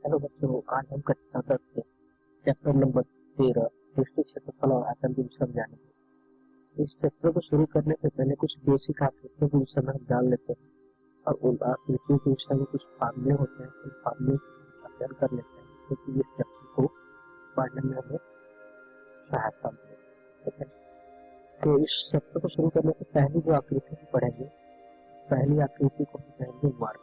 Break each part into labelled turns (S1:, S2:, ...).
S1: Hello बच्चों, आज हम कक्षा 10 के चैप्टर नंबर 13 पृष्ठीय क्षेत्रफल और आयतन के विषय में जानेंगे। इस चैप्टर को शुरू करने से पहले कुछ बेसिक आकृतियों के विषय में हम जान लेते हैं और उन आकृतियों के विषय में कुछ फार्मूले होते हैं, उन फार्मूले का अध्ययन कर लेते हैं क्योंकि इस चैप्टर को पढ़ने में हमें सहायता मिलेगी। ठीक है, तो इस चैप्टर को शुरू करने से पहली जो आकृति हम पढ़ेंगे, पहली आकृति को हम कहेंगे वर्ग।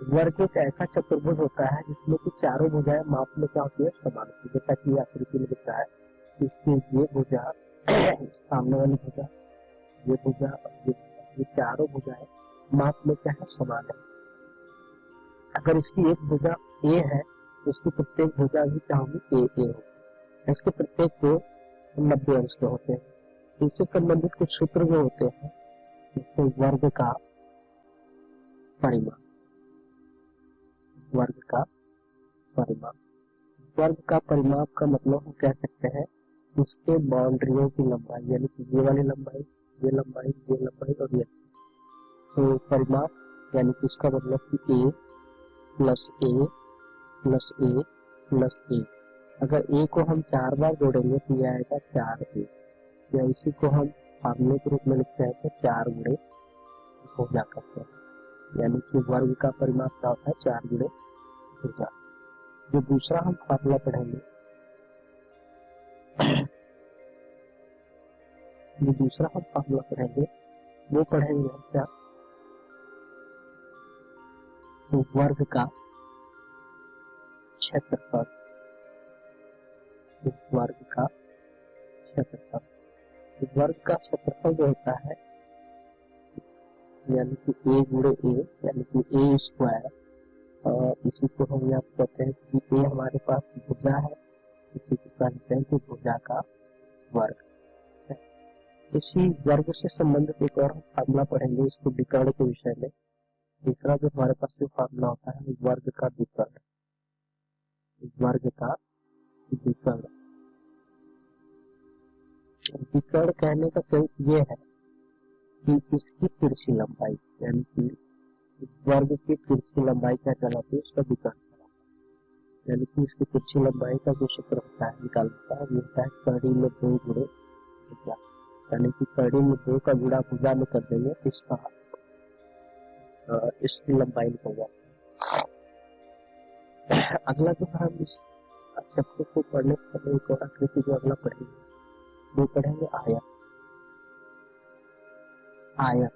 S1: वर्ग एक ऐसा चतुर्भुज होता है जिसमें कि चारों भुजाएं माप में क्या होती है, समान होती है। जैसा कि आकृति में दिख रहा है, इसकी ये भुजा सामने वाली भुजा, ये भुजा और ये चारों भुजाएं माप में क्या है, समान है। अगर इसकी एक भुजा ए है तो इसकी प्रत्येक भुजा भी क्या होगी, ए ए होगी। इसके प्रत्येक को 90 अंश के होते हैं। इससे संबंधित कुछ सूत्र जो होते हैं, जैसे वर्ग का परिमाप, वर्ग का परिमाप, वर्ग का परिमाप का मतलब हम कह सकते हैं इसके बाउंड्रियों की लंबाई, यानी कि ये वाली लंबाई, ये लंबाई, ये लंबाई और ये। तो परिमाप यानी कि इसका मतलब कि ए प्लस ए प्लस ए प्लस ए। अगर ए को हम 4 बार जोड़ेंगे तो यह आएगा 4a, या इसी को हम फार्मूले के रूप में लिखते हैं तो 4 गुणे भुजा करते हैं। यानी कि वर्ग का परिमाप क्या होता है, 4 गुणे भुजा। जो दूसरा हम फार्मूला पढ़ेंगे, जो दूसरा हम फार्मूला पढ़ेंगे वो पढ़ेंगे हम क्या, तो वर्ग का क्षेत्रफल, वर्ग का क्षेत्रफल। वर्ग का क्षेत्रफल जो होता है यानी कि ए गुणे ए, यानी कि ए स्क्वायर, और इसी को हम यहाँ कहते हैं कि ए हमारे पास भुजा है, इसी को कहते हैं कि भुजा का वर्ग। इसी वर्ग से संबंधित एक और फार्मूला पढ़ेंगे, इसको विकर्ण के विषय में। तीसरा जो हमारे पास जो फार्मूला होता है वर्ग का विकर्ण, वर्ग का विकर्ण। विकर्ण कहने का सेंस ये है कि इसकी तिरछी लंबाई, यानी कि वर्ग की तिरछी लंबाई क्या कहलाती है, उसका विकर्ण। यानी कि इसकी तिरछी लंबाई का जो सूत्र होता है निकालता है, वो होता है कड़ी में 2 गुणे भुजा। यानी कि कड़ी में 2 का गुणा भुजा में कर देंगे तो इसकी लंबाई निकल जाती है। अगला जो हम इस चैप्टर को पढ़ने से पहले एक और आकृति जो अगला पढ़ेंगे वो पढ़ेंगे आयत। आयत,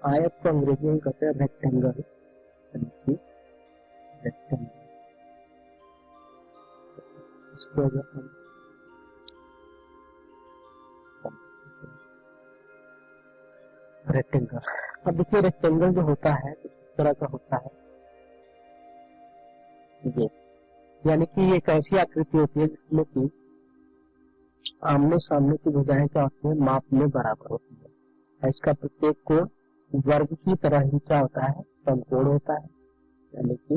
S1: आयत को अंग्रेजी में कहते हैं रेक्टेंगल, यानी कि रेक्टेंगल। इसको अगर हम रेक्टेंगल, अब देखिए रेक्टेंगल जो होता है इस तरह का होता है ये, यानी कि ये एक ऐसी आकृति होती है जिसमें कि आमने सामने की भुजाएं क्या होती है, माप में बराबर होती है। इसका प्रत्येक कोण वर्ग की तरह ही क्या होता है, समकोण होता है। यानी कि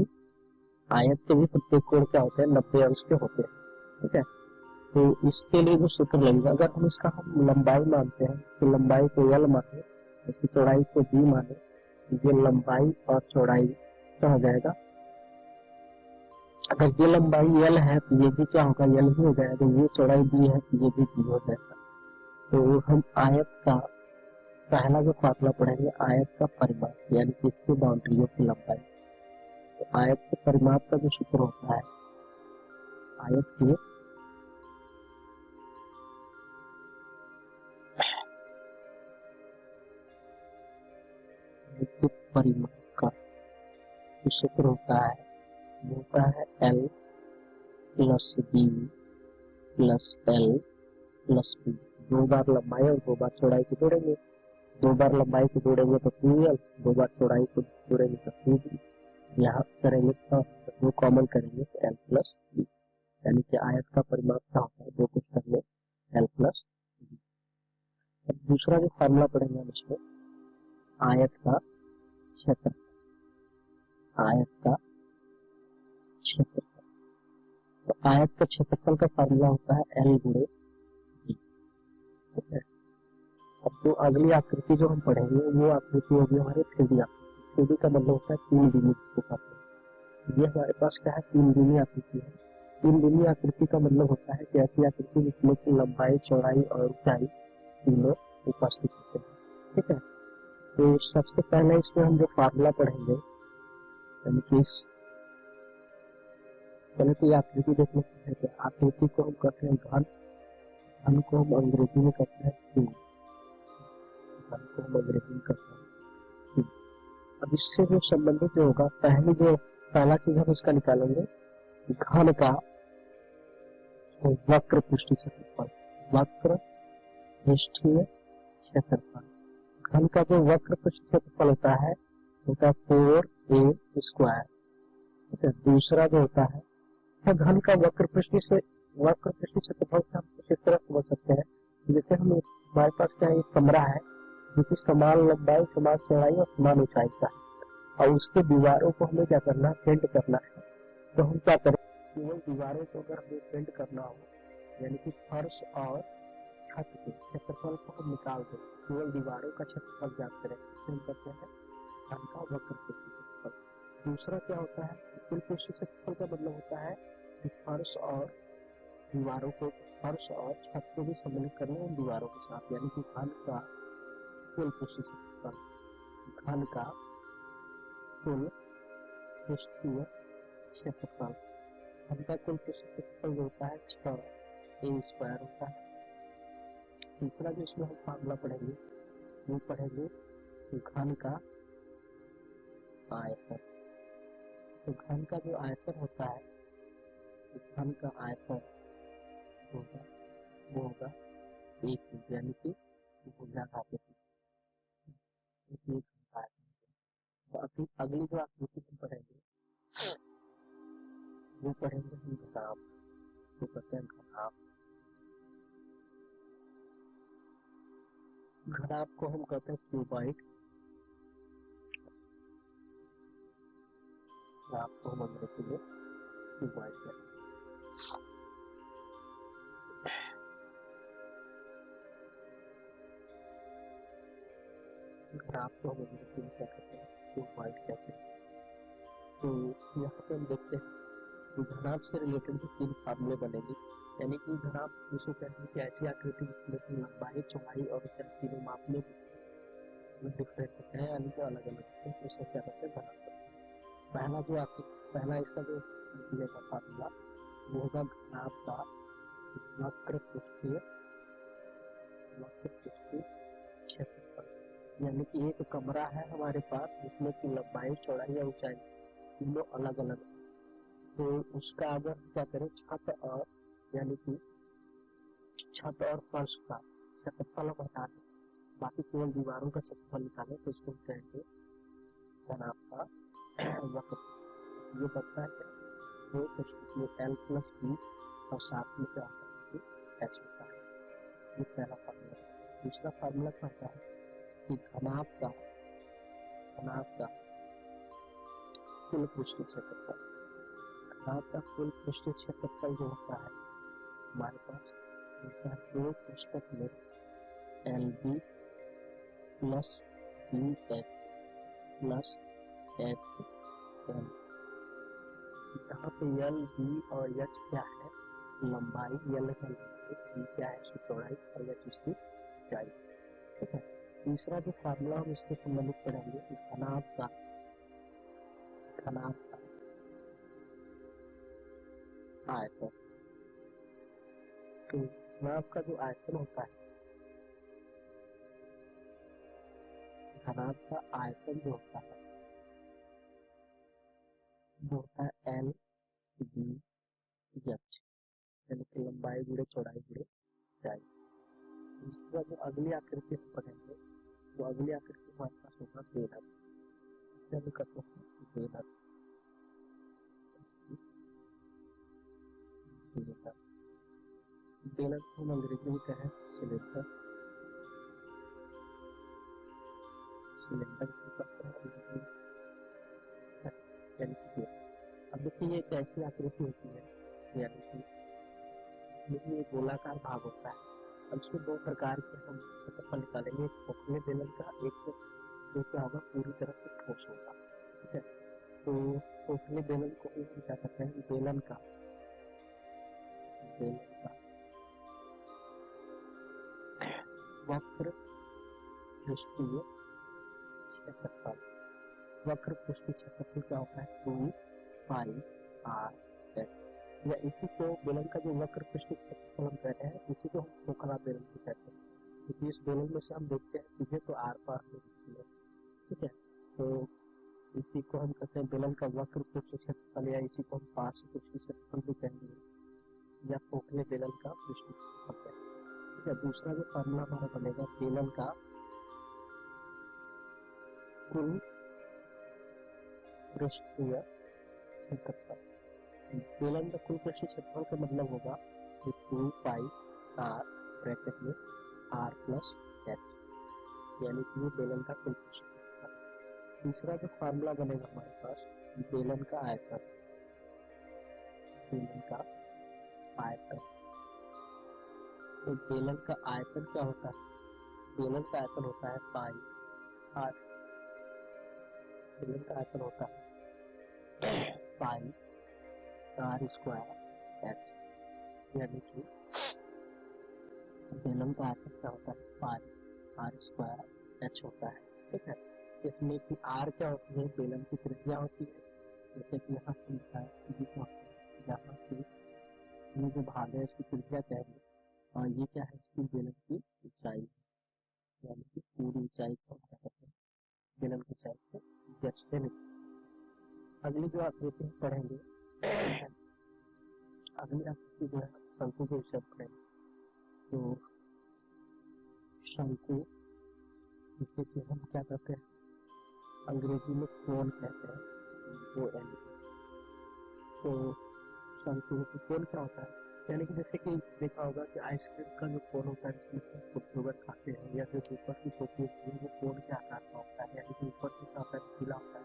S1: आयत के भी प्रत्येक कोण क्या होते हैं, 90 अंश के होते हैं। ठीक है, तो इसके लिए जो सूत्र लगेगा, अगर हम इसका हम लंबाई मानते हैं तो लंबाई को L माने, इसकी चौड़ाई को D माने, ये लंबाई और चौड़ाई क्या हो जाएगा, अगर ये लंबाई L है तो ये भी क्या होगा, L ही हो जाएगा। ये चौड़ाई D है तो ये भी D हो जाएगा। तो हम आयत का पहला जो फार्मूला पढ़ेंगे, आयत का परिमाप, यानी कि इसके बाउंड्रियों की लंबाई। तो आयत के परिमाप का जो सूत्र होता है, आयत के परिमाप का जो सूत्र होता है वो होता है L plus B plus L plus B। 2 बार लंबाई और 2 बार चौड़ाई को जोड़ेंगे, 2 बार लंबाई को जोड़ेंगे तो 2L, 2 बार चौड़ाई को जोड़ेंगे तो 2B। यहाँ करेंगे तो 2 कॉमन करेंगे तो L प्लस B। यानी कि आयत का परिमाप क्या होता है, 2 कुछ करने L प्लस B। अब दूसरा जो फार्मूला पढ़ेंगे हम इसमें, आयत का क्षेत्रफल, आयत का क्षेत्रफल। तो आयत का क्षेत्रफल का फार्मूला होता है L गुणे B। ठीक है, अब जो अगली आकृति जो हम पढ़ेंगे वो आकृति होगी हमारी 3D आकृति। 3D का मतलब होता है 3 बिंदु के साथ। ये हमारे पास क्या है, 3 दूनी आकृति है। 3 दूनी आकृति का मतलब होता है कि ऐसी आकृति जिसमें की लंबाई, चौड़ाई और ऊंचाई तीनों उपस्थित होते हैं। ठीक है, तो सबसे पहले इसमें हम जो फार्मूला पढ़ेंगे, यानी कि पहले तो ये आकृति देखने को है। आकृति को हम कहते हैं घन, घन को हम अंग्रेजी में कहते हैं क्यूब, घन को हम अंग्रेजी में कहते हैं क्यूब। अब इससे जो संबंधित जो होगा, पहला चीज हम इसका निकालेंगे, घन का वक्र पृष्ठीय क्षेत्रफल, वक्र पृष्ठीय क्षेत्रफल। घन का जो वक्र पृष्ठीय क्षेत्रफल होता है 4a स्क्वायर। ठीक है, दूसरा जो होता है तो घन का वक्र पृष्ठीय क्षेत्रफल से हम कुछ इस तरह समझ सकते हैं, जैसे हम हमारे पास क्या एक कमरा है जो कि समान लंबाई, समान चौड़ाई और समान ऊंचाई का है, और उसके दीवारों को हमें क्या करना है, पेंट करना है। तो हम क्या करें, केवल दीवारों को अगर हमें पेंट करना हो, यानी कि फर्श और छत के क्षेत्रफल को हम निकाल दें, केवल दीवारों का क्षेत्रफल ज्ञात करें, हम कहते हैं घन का वक्र पृष्ठीय क्षेत्रफल। दूसरा क्या होता है, कुल पृष्ठीय क्षेत्रफल का मतलब होता है कि फर्श और दीवारों को, फर्श और छत को भी सम्मिलित करना उन दीवारों के साथ, यानी कि घन का कुल पृष्ठीय क्षेत्रफल, घन का कुल पृष्ठीय क्षेत्रफल, घन का कुल पृष्ठीय क्षेत्रफल जो होता है 6a स्क्वायर होता है। तीसरा जो इसमें हम फार्मूला पढ़ेंगे, वो पढ़ेंगे घन का आयतन। तो घन का जो आयतन होता है, घन का आयतन होगा वो होगा 1, यानी कि भुजाघात आयतन। तो अगली जो आकृति हम पढ़ेंगे वो पढ़ेंगे हम घनाभ, तो कहते हैं घनाभ। घनाभ को हम कहते हैं क्यूबाइड, घनाभ को हम अंग्रेजी में क्यूबाइड कहते हैं। घनाभ को हम अंग्रेजी में क्या कहते हैं, क्यूबाइड कहते हैं। तो यहाँ पे हम देखते हैं कि घनाभ से रिलेटेड भी 3 फार्मूले बनेंगे, यानी कि घनाभ जिसको कहते हैं कि ऐसी आकृति जिसमें की लंबाई, चौड़ाई और ऊंचाई तीनों मापने में डिफरेंट होते हैं, यानी कि अलग अलग होते हैं, तो उसे क्या कहते हैं, घनाभ। पहला इसका जो मिलेगा फार्मूला वो होगा घनाभ का वक्र पृष्ठीय क्षेत्रफल, यानी कि एक कमरा है हमारे पास जिसमें की लंबाई, चौड़ाई और ऊंचाई तीनों अलग अलग, तो उसका अगर क्या करें, छत और यानी कि छत और फर्श का क्षेत्रफल हम हटा दें, बाकी केवल दीवारों का क्षेत्रफल निकालें, तो इसको कहेंगे घनाभ का वक्र। ये बनता है दो पृष्ठीय L + B और साथ में क्या होता है, H होता है। ये पहला फार्मूला। दूसरा फार्मूला क्या होता है कि घनाभ का कुल पृष्ठीय क्षेत्रफल, घनाभ का कुल पृष्ठीय क्षेत्रफल जो होता है हमारे पास होता है 2 पृष्ठक में LB + BH + HL। यहाँ पे L, B और H क्या है, लंबाई, L है लंबाई, B क्या है इसकी चौड़ाई और H इसकी ऊंचाई। ठीक है, तीसरा जो फार्मूला हम इसके संबंधित पढ़ेंगे कि घनाभ का आयतन। तो घनाभ का जो आयतन होता है, घनाभ का आयतन जो होता है L, B, H, यानी कि लंबाई गुणे चौड़ाई गुणे ऊंचाई। दूसरा जो अगली आकृति हम पढ़ेंगे, तो अगली आकृति हमारे पास होगा बेलक। इससे करते हैं बेलक, बेलक को हम अंग्रेजी में कहें सिलेंडर, सिलेंडर को कहते हैं यानी कि। अब देखिए ये एक ऐसी आकृति होती है, यानी कि इसमें एक गोलाकार भाग होता है, अब इसको 2 प्रकार के हम क्षेत्रफल निकालेंगे, एक खोखले बेलन का, एक जो क्या होगा पूरी तरह से ठोस होगा। ठीक है, तो खोखले बेलन वक्र पृष्ठीय क्षेत्रफल। वक्र पृष्ठीय क्षेत्रफल क्या होता है? 2 पाई आर एच। या इसी को बेलन का जो वक्र पृष्ठीय क्षेत्रफल हम कहते हैं, इसी को हम खोखला बेलन भी कहते हैं, क्योंकि इस बेलन में से हम देखते हैं सीधे तो आर पार में दिखती है। ठीक है, तो इसी को हम कहते हैं बेलन का वक्र पृष्ठीय क्षेत्रफल, या इसी को हम पार्श्व पृष्ठीय क्षेत्रफल भी कहेंगे, या खोखले बेलन का पृष्ठीय क्षेत्रफल कहते हैं। ठीक है, दूसरा जो फॉर्मूला हमारा बनेगा बेलन का कुल पृष्ठीय क्षेत्रफल। बेलन का कुल पृष्ठीय क्षेत्रफल का मतलब होगा 2 पाई आर ब्रैकेट में आर प्लस एच, यानी कि ये बेलन का कुल पृष्ठीय क्षेत्रफल। तीसरा जो फार्मूला बनेगा हमारे पास बेलन का आयतन। बेलन का आयतन, तो बेलन का आयतन क्या होता है? बेलन का आयतन होता है पाई आर। बेलन का आयतन होता है पाई आर स्क्वायर एच, यानी कि बेलन का आयतन क्या होता है? पाई आर स्क्वायर एच होता है। ठीक है, इसमें कि आर क्या होती है? बेलन की त्रिज्या होती है, जैसे कि यहाँ से लिखा है, यहाँ से ये जो भाग है इसकी त्रिज्या क्या है, और ये क्या है? इसकी बेलन की ऊंचाई, यानी कि पूरी ऊंचाई को क्या कहते हैं? बेलन की ऊंचाई को जस्ट से निकलते हैं। अगली जो आकृति पढ़ेंगे, अगली आकृति जो है शंकु के विषय पढ़ेंगे। तो शंकु, जिसे कि हम क्या कहते हैं? अंग्रेजी में कोन कहते हैं, ON। तो शंकु का कोन क्या होता है? यानी कि जैसे कि देखा होगा कि आइसक्रीम का जो कोन होता है, जिसमें खूबसूरत खाते हैं, या फिर ऊपर की टोपी होती है, वो कोन के आकार का होता है, यानी कि ऊपर से क्या होता है? ढीला होता है,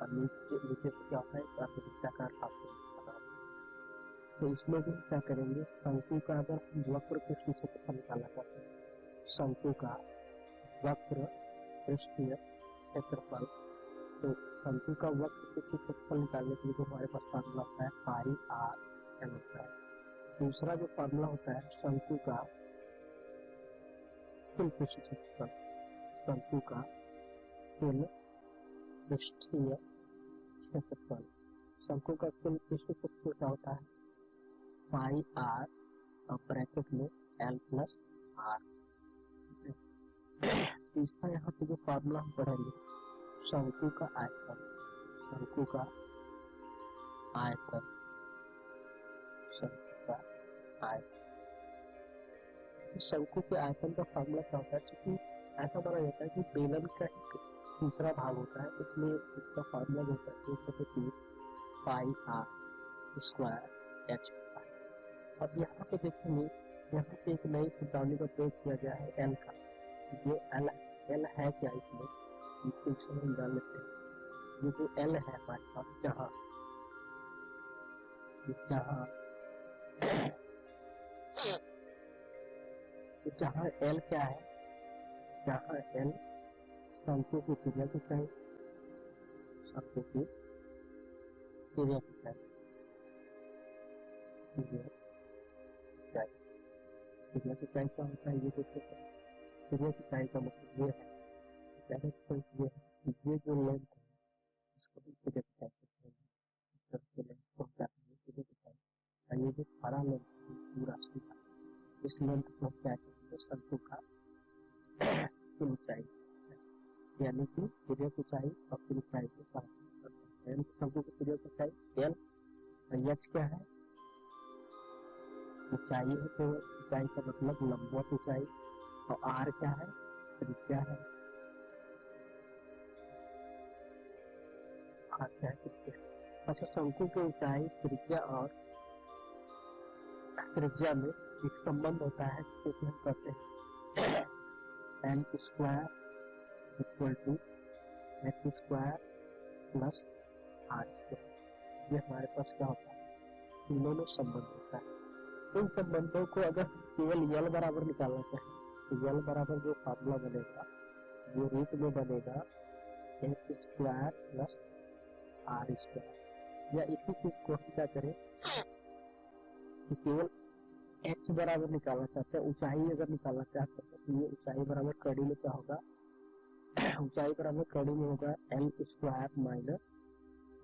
S1: और नीचे से क्या होता है? वृत्ताकार खाते हैं। तो इसमें भी क्या करेंगे? शंकु का अगर हम वक्र पृष्ठीय क्षेत्रफल निकालना चाहते हैं, शंकु का वक्र पृष्ठीय क्षेत्रफल, तो शंकु का वक्र पृष्ठीय क्षेत्रफल निकालने के लिए जो हमारे पास फार्मूला होता है पाई आर एन होता है। दूसरा जो फार्मूला होता है शंकु का कुल पृष्ठीय क्षेत्रफल। शंकु का कुल पृष्ठीय क्षेत्रफल, शंकु का कुल पृष्ठीय क्षेत्रफल क्या होता है? पाई आर और ब्रैकेट में एल प्लस आर। तीसरा यहाँ पे जो फार्मूला हम पढ़ेंगे शंकु का आयतन। शंकु का आयतन, शंकु का आयतन। शंकु के आयतन का फार्मूला क्या होता है? क्योंकि ऐसा माना जाता है कि बेलन का एक दूसरा भाग होता है, इसलिए इसका फार्मूला जो होता है 2 पाई आर स्क्वायर एच होता है। अब यहाँ पे देखेंगे, यहाँ पे एक नई शब्दावली का प्रयोग किया गया है एल का। ये एल है क्या? इसमें इसको हम जान लेते हैं। ये जो एल है हमारे पास, जहाँ जहाँ एल क्या है? जहाँ एल शंकु की त्रिज्या को चाहिए, शंकु की त्रिज्या को चाहिए, त्रिज्या की चाहिए क्या होता है? ये देखते हैं, त्रिज्या की चाहिए का मतलब ये है, ये जो लेंथ है इसको भी त्रिज्या की चाहिए, इस तरह के लेंथ को क्या करेंगे? त्रिज्या की चाहिए। और ये जो सारा लेंथ पूरा सीधा, इस लेंथ को क्या करेंगे? शंकु का कुल ऊंचाई, यानी कि त्रिज्या की ऊंचाई और कुल ऊंचाई के साथ, यानी कि शंकु की त्रिज्या की ऊंचाई एल, और एच क्या है? ऊंचाई है, तो ऊंचाई का मतलब लंबवत ऊंचाई, और आर क्या है? त्रिज्या है। आर क्या है? त्रिज्या। अच्छा, शंकु की ऊंचाई, त्रिज्या और त्रिज्या में एक संबंध होता है जिसे हम कहते हैं N square equal to H square plus R square. ये हमारे पास क्या होता है? तीनों में संबंध होता है। इन संबंधों को अगर केवल यल बराबर निकालना चाहें तो यल बराबर जो फार्मूला बनेगा वो रूट में बनेगा H square plus R square. या इसी चीज को हम क्या करें कि केवल एच बराबर निकालना चाहते हैं, ऊंचाई अगर निकालना चाहते हैं तो ये ऊंचाई बराबर कड़ी में क्या होगा, ऊंचाई बराबर कड़ी में होगा L square minus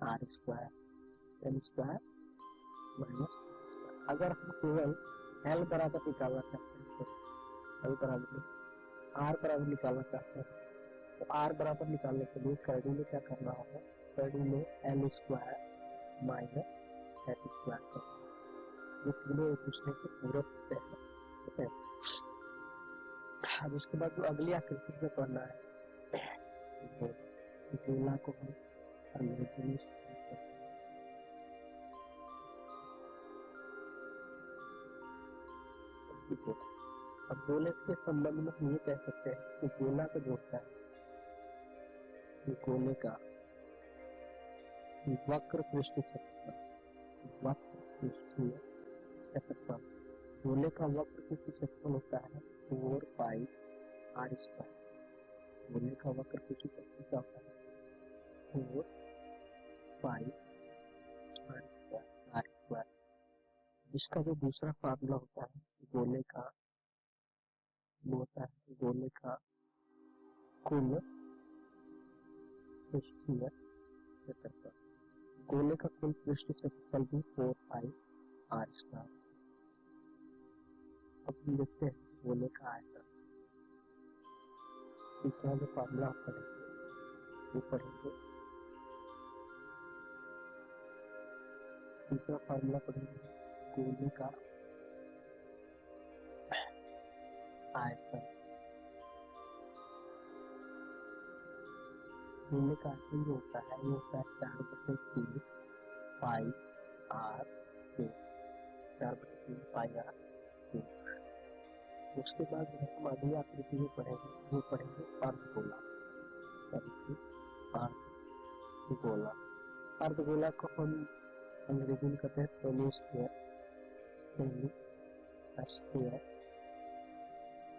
S1: R square, L square minus. अगर हम केवल एल बराबर निकालना चाहते हैं तो एल बराबर आर बराबर निकालना चाहते हैं तो आर बराबर निकालने के लिए कड़ी में क्या करना होगा, कड़ी में L square minus H square करना, ये तीनों एक दूसरे के पूरक होते हैं, ठीक है। अब इसके बाद जो अगली आकृति में पढ़ना है गोला को हम अंग्रेजी में अब गोले के संबंध में हम ये कह सकते हैं कि गोला का जो होता है, गोले का वक्र पृष्ठ क्षेत्रफल, वक्र पृष्ठीय क्षेत्रफल, गोले का वक्र पृष्ठ क्षेत्रफल होता है 4 पाई आर स्क्वायर। गोले का वक्र पृष्ठ क्षेत्रफल क्या होता है 4 पाई आर स्क्वायर, जिसका जो दूसरा फार्मूला होता है गोले का, वो होता है गोले का कुल पृष्ठीय क्षेत्रफल। गोले का कुल पृष्ठ क्षेत्रफल भी 4 पाई आर स्क्वायर। अब हम देखते हैं गोले का आयतन, तीसरा जो फार्मूला पढ़ेंगे वो पढ़ेंगे, तीसरा फार्मूला पढ़ेंगे गोले का आयतन। गोले का आयतन जो होता है वो होता है 4/3 pi r cube, 4/3 pi r cube. उसके बाद हम अगली आकृति में पढ़ेंगे, वो पढ़ेंगे अर्धगोला। अर्धगोला, अर्धगोला को हम अंग्रेजी में कहते हैं semi square, semi square,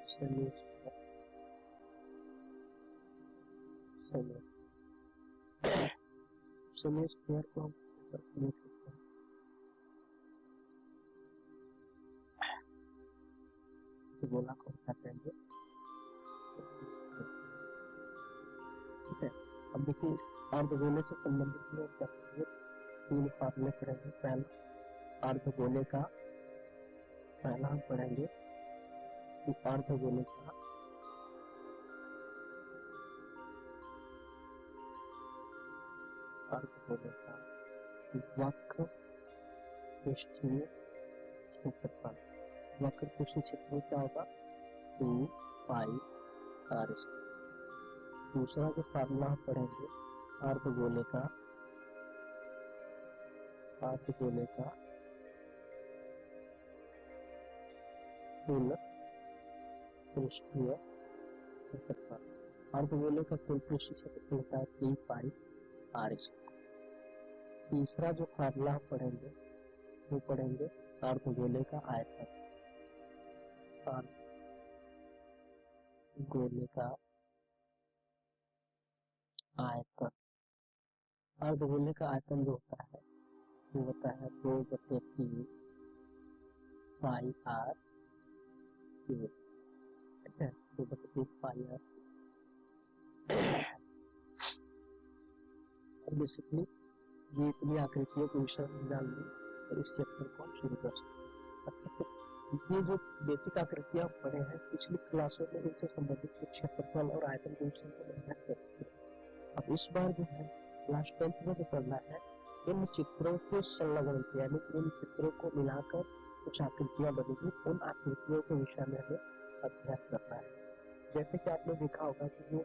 S1: semi square, semi square को हम लिख सकते हैं अर्धगोला को कहते हैं, ठीक है। अब देखिए इस अर्धगोले से संबंधित में क्या करेंगे, 3 फार्मूले पढ़ेंगे। पहला अर्धगोले का, पहला हम पढ़ेंगे कि अर्धगोले का वक्र पृष्ठीय क्षेत्रफल, वक्र पृष्ठीय क्षेत्रफल क्या होगा 2 पाई आर स्क्वायर। दूसरा जो फार्मूला हम पढ़ेंगे अर्धगोले का, अर्धगोले का कुल पृष्ठीय क्षेत्रफल, अर्धगोले का कुल पृष्ठीय क्षेत्रफल होता है 3 पाई आर स्क्वायर। तीसरा जो फार्मूला हम पढ़ेंगे वो पढ़ेंगे अर्धगोले का आयतन, अर्धगोले का आयतन, अर्धगोले का आयतन जो होता है वो होता है 2/3 पाई आर क्यूब, ठीक है, 2/3 पाई आर। बेसिकली ये इतनी आकृतियों को विषय में जान ली और इस चैप्टर को हम शुरू कर सकते हैं। ये जो बेसिक आकृतियां पढ़े हैं पिछली क्लासों में, इनसे संबंधित कुछ क्षेत्रफल और आयतन के विषय को अध्ययन करते हैं। अब इस बार जो है क्लास 10th में जो पढ़ना है इन चित्रों के संलग्न, यानी इन चित्रों को मिलाकर कुछ आकृतियां बनेगी, उन आकृतियों के विषय में हमें अध्ययन करना है। जैसे कि आपने देखा होगा कि जो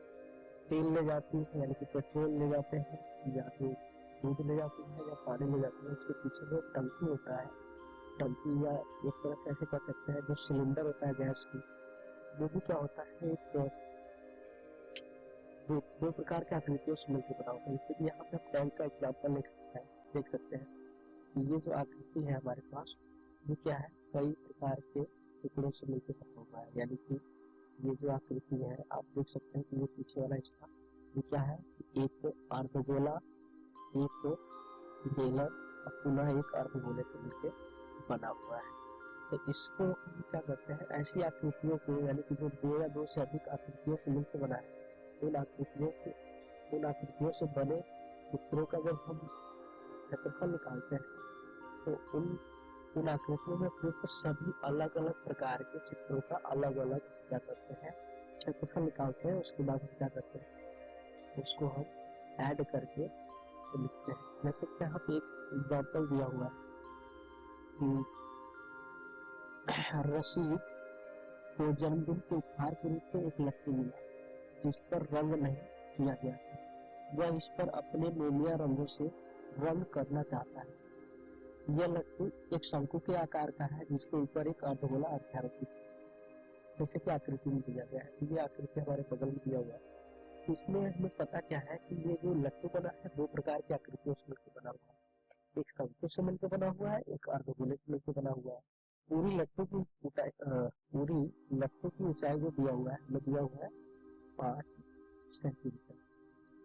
S1: तेल ले जाती है, यानी कि पेट्रोल ले जाते हैं या फिर दूध ले जाती है या पानी ले जाती है, उसके पीछे जो टंकी होता है, टंकी या एक तरह से ऐसे कर सकते हैं जो सिलेंडर होता है गैस की, वो भी क्या होता है एक दो प्रकार के आकृतियों से मिलकर बना होता है। जैसे कि यहाँ पे टैंक का एग्जाम्पल देख सकते हैं कि ये जो आकृति है हमारे पास वो क्या है, कई प्रकार के टुकड़ों से मिलकर बना हुआ है। यानी कि ये जो आकृति है आप देख सकते हैं कि ये पीछे वाला हिस्सा ये क्या है, एक अर्धगोला, एक बेलन और पुनः एक अर्धगोले से मिलकर बना हुआ है। तो इसको हम क्या करते हैं, ऐसी आकृतियों को, यानी कि जो दो या दो से अधिक आकृतियों को मिलकर बना है, उन आकृतियों से बने चित्रों का जब हम क्षेत्रफल निकालते हैं तो उन आकृतियों में प्रयुक्त सभी अलग अलग प्रकार के चित्रों का अलग अलग क्या करते हैं, क्षेत्रफल निकालते हैं। उसके बाद हम क्या करते हैं, उसको हम ऐड करके तो लिखते हैं। जैसे कि यहाँ पे एक एग्जाम्पल दिया हुआ है कि रशीद को जन्मदिन के उपहार के रूप में एक लट्टू मिला जिस पर रंग नहीं किया गया था। वह इस पर अपने मोमिया रंगों से रंग करना चाहता है। यह लट्टू एक शंकु के आकार का है जिसके ऊपर एक अर्धगोला अध्यारोपित है, जैसे कि आकृति में दिया गया है। ये आकृति हमारे बगल में दिया हुआ है। इसमें हमें पता क्या है कि ये जो लट्टू बना है दो प्रकार की आकृतियों से मिलकर बना हुआ है। एक शंकु से मिलकर बना हुआ है, एक अर्धगोले से मिलकर बना हुआ है। पूरी लट्टू की ऊंचाई जो दिया हुआ है, हमें दिया हुआ है 5 सेंटीमीटर।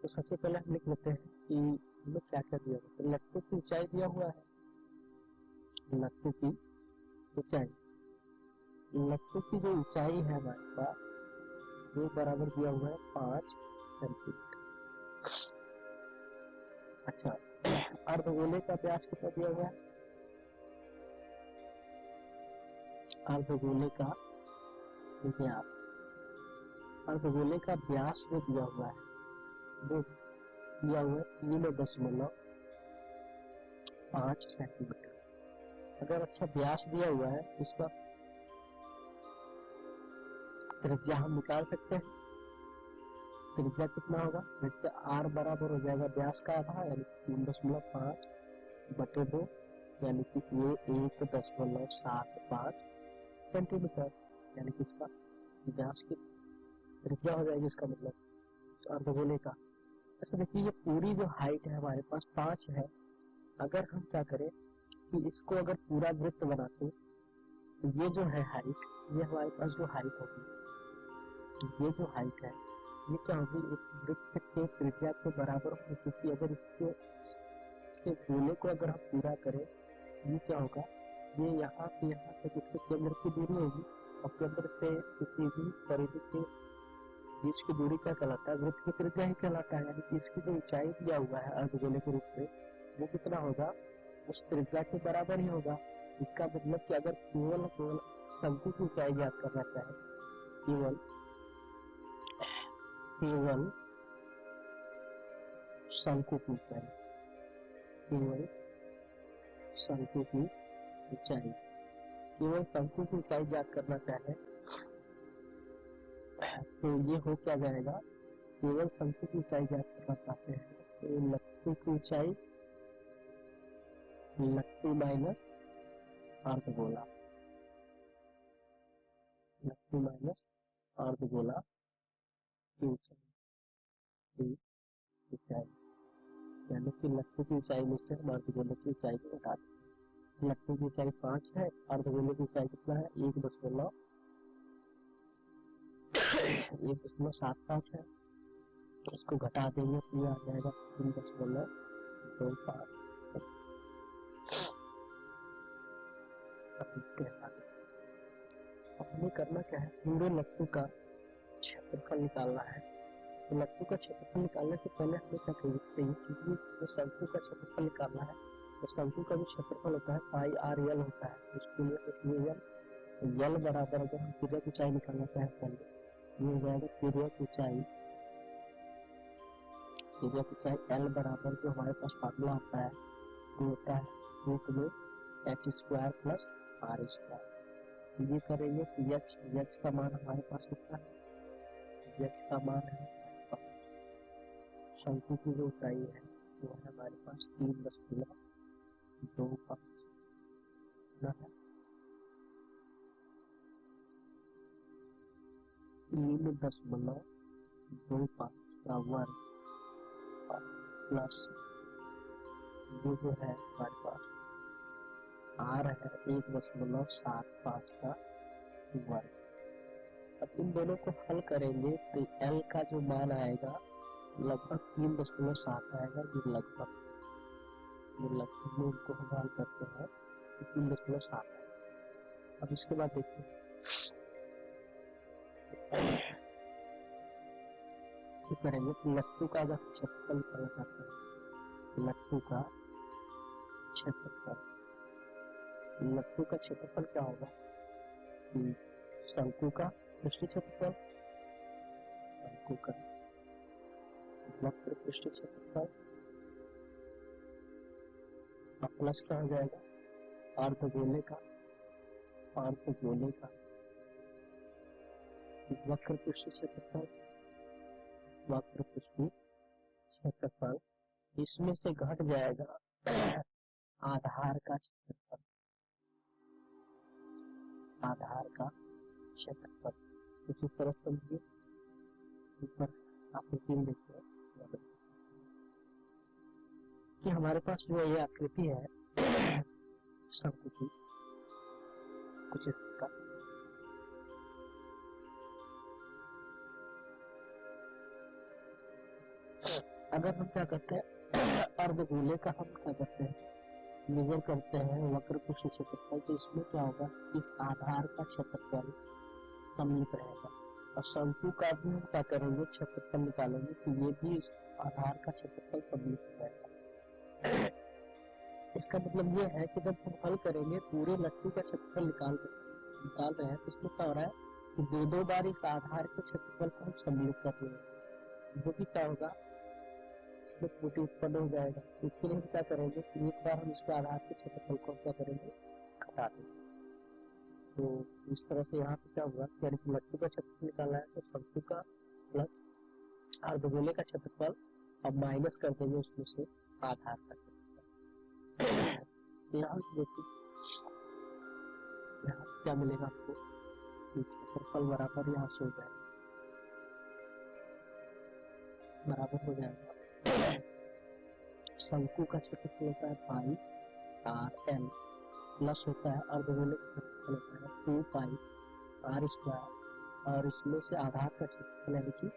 S1: तो सबसे पहले हम लिख लेते हैं कि हमें क्या क्या दिया हुआ है। लट्टू की ऊंचाई दिया हुआ है, लट्टू की जो ऊंचाई है हमारे पास वो बराबर दिया हुआ है 5 सेंटीमीटर। अच्छा, अर्धगोले का व्यास कितना दिया हुआ है? अर्धगोले का व्यास जो दिया हुआ है वो दिया हुआ है 3.5 सेंटीमीटर। अगर अच्छा व्यास दिया हुआ है तो इसका त्रिज्या हम निकाल सकते हैं। त्रिज्या कितना होगा? त्रिज्या r बराबर हो जाएगा व्यास का आधा यानी 3.5 बटे 2 यानी कि ये 1.75 सेंटीमीटर, यानी कि इसका व्यास की त्रिज्या हो जाएगी, इसका मतलब अर्धगोले का। अच्छा देखिए, ये पूरी जो हाइट है हमारे पास 5 है। अगर हम क्या करें कि इसको अगर पूरा वृत्त बनाते तो ये जो है हाइट, ये हमारे पास जो हाइट होगी, ये जो हाइट है ये क्या होगी? एक वृत्त के त्रिज्या के बराबर होगी, क्योंकि अगर इसके गोले को अगर हम पूरा करें ये क्या होगा? ये यहाँ से यहाँ तक इसके केंद्र की दूरी होगी और केंद्र से किसी भी परिधि के बीच की दूरी क्या कहलाता है? वृत्त की त्रिज्या ही कहलाता है। यानी कि इसकी जो ऊंचाई दिया हुआ है अर्धगोले के रूप में वो कितना होगा? उस त्रिज्या के बराबर ही होगा। इसका मतलब कि अगर केवल शंकु की ऊंचाई ज्ञात करना चाहे, केवल शंकु की ऊंचाई, केवल शंकु की ऊंचाई ज्ञात करना चाहे तो ये हो क्या जाएगा? केवल शंकु की ऊंचाई ज्ञात करना चाहते हैं तो लट्टू की ऊंचाई, लट्टू माइनस अर्धगोला, की ऊंचाई, यानी कि लट्टू की ऊंचाई में से हम अर्धगोले की ऊंचाई को घटा दें। लट्टू की ऊंचाई 5 है, अर्धगोले की ऊंचाई कितना है? 1.75 है। इसको घटा देंगे तो ये आ जाएगा 3.25। अब हमें करना क्या है? पूरे लट्टू का क्षेत्रफल निकालना है। तो लट्टू का क्षेत्रफल निकालने से पहले हमें क्या चाहिए? क्योंकि जो शंकु का क्षेत्रफल निकालना है तो शंकु का जो क्षेत्रफल होता है पाई आर यल होता है, उसके लिए यल बराबर, अगर हम तिर्यक ऊंचाई निकालना चाहें पहले ये हो जाएगा तिर्यक ऊंचाई एल बराबर, जो हमारे पास फार्मूला आता है वो होता है रूट में h² प्लस r²। ये करेंगे तो h का मान हमारे पास कितना है? h का मान है शंकु की जो ऊंचाई है वो है हमारे पास 3.25 है, 3.25 का वर्ग प्लस ये जो है हमारे पास r है 1.75 का वर्ग। अब इन दोनों को हल करेंगे तो l का जो मान आएगा लगभग 3.7 आएगा। ये लगभग में उनको हम हल करते हैं तो 3.7 अब इसके बाद देखते हैं करेंगे लट्टू का अगर क्षेत्रफल निकालना चाहते हैं, लट्टू का क्षेत्रफल, लट्टू का क्षेत्रफल क्या होगा, शंकु का पृष्ठ क्षेत्रफल, शंकु का वक्र पृष्ठ क्षेत्रफल प्लस क्या हो जाएगा, अर्धगोले का, अर्धगोले का वक्र पृष्ठ क्षेत्रफल, वक्र पृष्ठ क्षेत्रफल, इसमें से घट जाएगा आधार का क्षेत्रफल, आधार का क्षेत्रफल। इसी तरह समझिए ऊपर आकृति में देखते हैं कि हमारे पास जो ये आकृति है शंकु की कुछ इस प्रकार, अगर हम क्या करते हैं अर्धगोले का हम क्या करते हैं मेजर करते हैं वक्र पृष्ठ क्षेत्रफल, तो इसमें क्या होगा, इस आधार का क्षेत्रफल सम्मिलित रहेगा, और शंकु का भी हम क्या करेंगे क्षेत्रफल निकालेंगे, तो ये भी इस आधार का क्षेत्रफल सम्मिलित रहेगा। इसका मतलब ये है कि जब हम हल करेंगे पूरे लट्टू का क्षेत्रफल निकाल रहे हैं, तो इसमें क्या हो रहा है कि दो दो बार इस आधार के क्षेत्रफल को हम सम्मिलित कर रहे हैं, जो कि क्या होगा त्रुटि उत्पन्न हो जाएगा। इसके लिए हम क्या करेंगे कि एक बार हम इसके आधार के क्षेत्रफल को क्या करेंगे घटा देंगे। तो इस तरह से यहाँ पे क्या हुआ कि लट्टू का क्षेत्रफल निकाला है तो शंकु का प्लस अर्धगोले का क्षेत्रफल अब माइनस कर देंगे उसमें से आधार का क्षेत्रफल। यहाँ देखिए यहाँ क्या मिलेगा आपको, क्षेत्रफल बराबर यहाँ से हो जाएगा, बराबर हो जाएगा शंकु का क्षेत्रफल होता है पाई आर एल प्लस होता है अर्धगोले का क्षेत्रफल होता है 2 पाई आर स्क्वायर, और इसमें से आधार का क्षेत्रफल यानी कि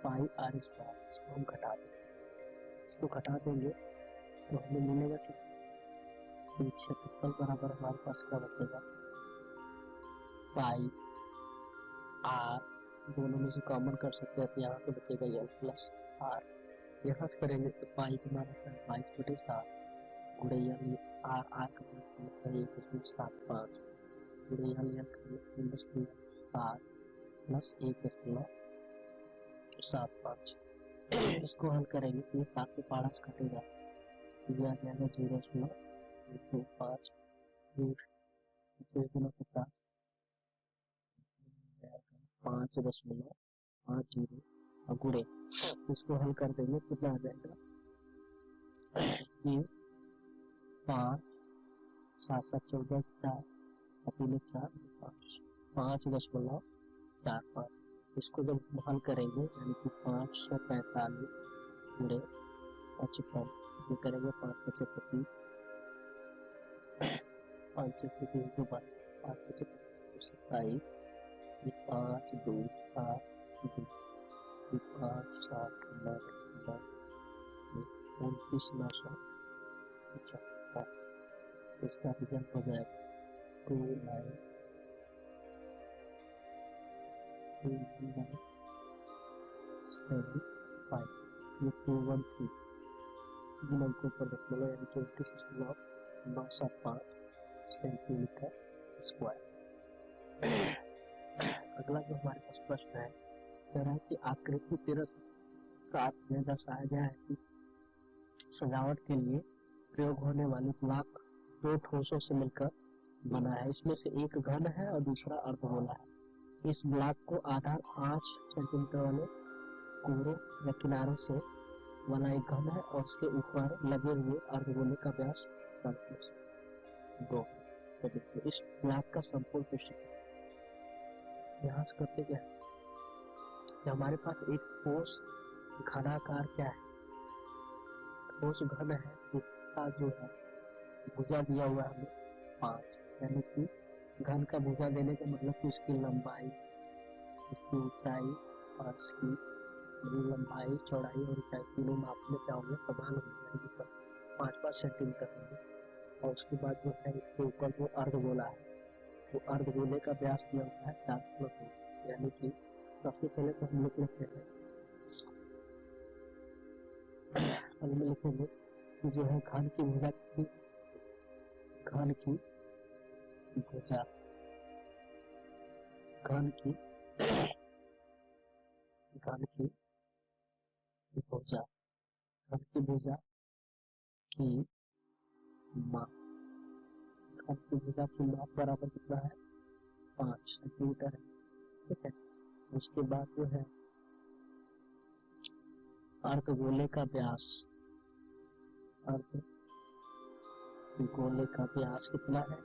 S1: पाई आर स्क्वायर, इसको हम घटा देंगे, इसको घटा देंगे तो हमें मिलेगा कि क्षेत्रफल बराबर हमारे पास क्या बचेगा, पाई आर, दोनों में से कॉमन कर सकते हैं तो यहाँ पे बचेगा एल प्लस आर, यहाँ से करेंगे तो पाई का मान होता है 22/7 गुणे एल, आर आर का मान होता है 1.75 गुणे एल, एल का मान 3.7 प्लस 1.75, इसको हल करेंगे तो ये 7 के पारा से कटेगा, यह आ जाएगा 0.25 50 5.50 और गुणे, इसको हल कर देंगे कितना आ जाएगा ये 5 7 7 14 4 4 5.45, इसको जब हल करेंगे यानी कि 545 गुणे 55, ये करेंगे 5 5 5 27, 5 2 7 5 7 9 29,975, इसका रिजल्ट हो जाएगा 2975, ये 213 तीन अंकों पर रखने लगा यानी 24,975 सेंटीमीटर स्क्वायर। अगला जो हमारे पास प्रश्न है कह रहा है कि आकृति 13/7 में दर्शाया गया है कि सजावट के लिए प्रयोग होने वाले ब्लॉक दो ठोसों से मिलकर बना है, इसमें से एक घन है और दूसरा अर्धगोला है। इस ब्लॉक को आधार 5 सेंटीमीटर वाले कोरों या किनारों से वाला एक घन है और उसके ऊपर लगे हुए अर्धगोले का व्यास 2। इस ब्लॉक का संपूर्ण पृष्ठफल यहाँ से करते क्या है कि हमारे पास एक ठोस घनाकार क्या है, ठोस घन है, इसका जो है भुजा दिया हुआ है 5, यानी कि घन का भुजा देने का मतलब कि इसकी लंबाई, इसकी ऊंचाई और इसकी लंबाई चौड़ाई और ऊंचाई तीनों मापने क्या होंगे समान होंगे, 5-5 सेंटीमीटर होंगे। और उसके बाद जो है इसके ऊपर जो अर्धगोला है तो अर्धगोले का व्यास दिया होता है 4/2, यानी कि सबसे पहले तो हम लिख लेते हैं, हम लिखेंगे कि जो है घन की भुजा कितनी, घन की भुजा, घन की घन की भुजा, घन की भुजा की माप, घन की भुजा की माप बराबर कितना है 5 सेंटीमीटर है, ठीक है। उसके बाद जो है अर्धगोले का व्यास, अर्धगोले का व्यास कितना है,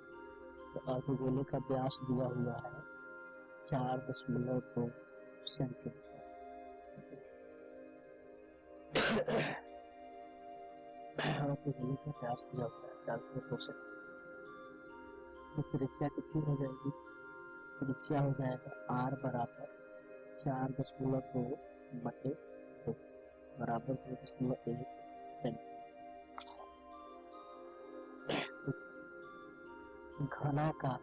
S1: तो अर्धगोले का व्यास दिया हुआ है 4.2 सेंटीमीटर। अर्धगोले का व्यास दिया हुआ है 4.2 सेंटीमीटर। तो त्रिज्या कितनी हो जाएगी, त्रिज्या हो जाएगा r बराबर 4.2 बटे 2 बराबर 2.1 सेंटीमीटर। घनाकार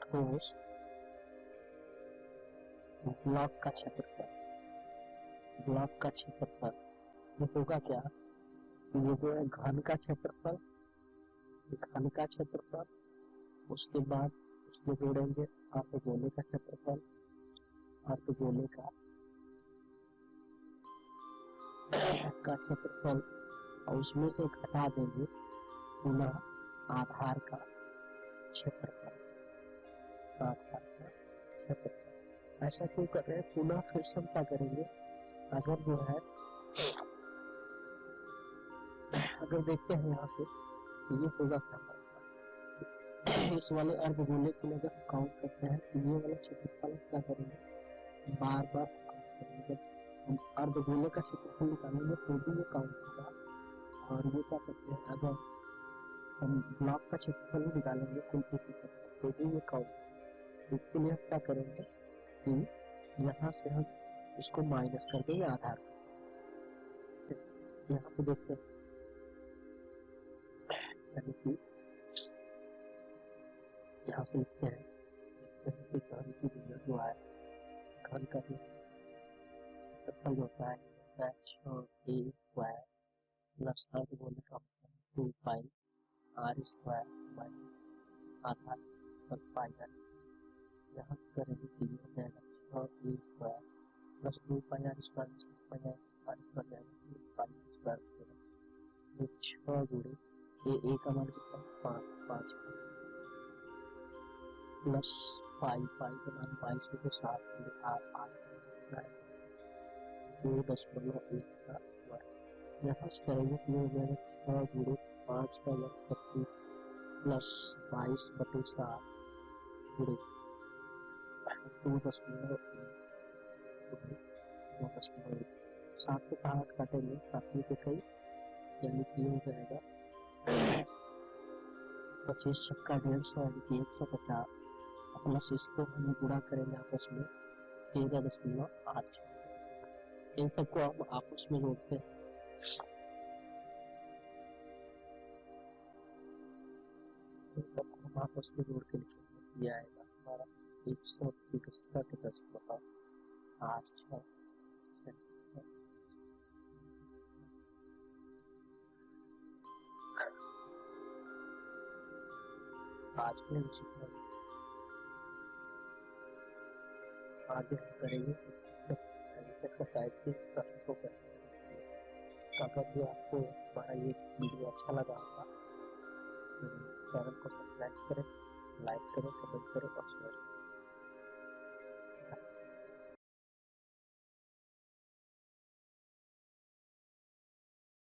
S1: ठोस ब्लॉक का क्षेत्रफल, ब्लॉक का क्षेत्रफल ये होगा क्या, ये जो है घन का क्षेत्रफल, घन का क्षेत्रफल, उसके बाद उसमें जोड़ेंगे अर्धगोले का क्षेत्रफल, अर्धगोले का क्षेत्रफल, और उसमें से घटा देंगे पुनः आधार का क्षेत्रफल, आधार का क्षेत्रफल। ऐसा क्यों कर रहे हैं, पुनः फिर से हम क्या करेंगे, अगर जो है अगर देखते हैं यहाँ पे ये होगा क्या, इस वाले अर्धगोले को अगर काउंट करते हैं तो ये वाला क्षेत्रफल क्या करेंगे, बार बार काउंट करेंगे। हम अर्धगोले का क्षेत्रफल निकालेंगे तो भी ये काउंट होगा, और ये क्या करते हैं, अगर हम ब्लॉक का क्षेत्रफल निकालेंगे तो भी ये काउंट। इसके लिए हम क्या करेंगे कि यहाँ से हम इसको माइनस कर देंगे आधार, यहाँ पे देखते हैं, यानी कि यहाँ से लिखते हैं कि घन की भुजा जो है, घन का जो क्षेत्रफल होता है 6a स्क्वायर प्लस अर्धगोले का 2 पाई r स्क्वायर माइनस आधार पर पाई r। यहाँ करेंगे कि ये हो जाएगा 6a स्क्वायर प्लस 2 पाई r स्क्वायर प्लस 6 पाई r स्क्वायर जाएगा 2 पाई स्क्वायर होगा, ये 6 गुणे a का मान कितना 5 प्लस पाई का मान 22 में 7 r 2.1 का वर्ग। यहाँ से करेंगे कि हो जाएगा 6 गुणे 5 का वर्ग 25 प्लस 22/7 गुणे 2.1 7 को 5 काटेंगे 7 के कई, यानी कि हो जाएगा 25 छक्का 150 यानी कि 150 प्लस इसको हम गुणा करेंगे आपस में 13.8। इन सबको हम आपस में जोड़ते हैं, इन सबको हम आपस में जोड़ के लिखेंगे, ये आएगा हमारा 163.86। आज के लिए आगे हम करेंगे एक्सरसाइज के प्रश्न को करते हैं। अगर भी आपको हमारा ये वीडियो अच्छा लगा होगा तो चैनल को सब्सक्राइब करें, लाइक करें, कमेंट करें और शेयर करें।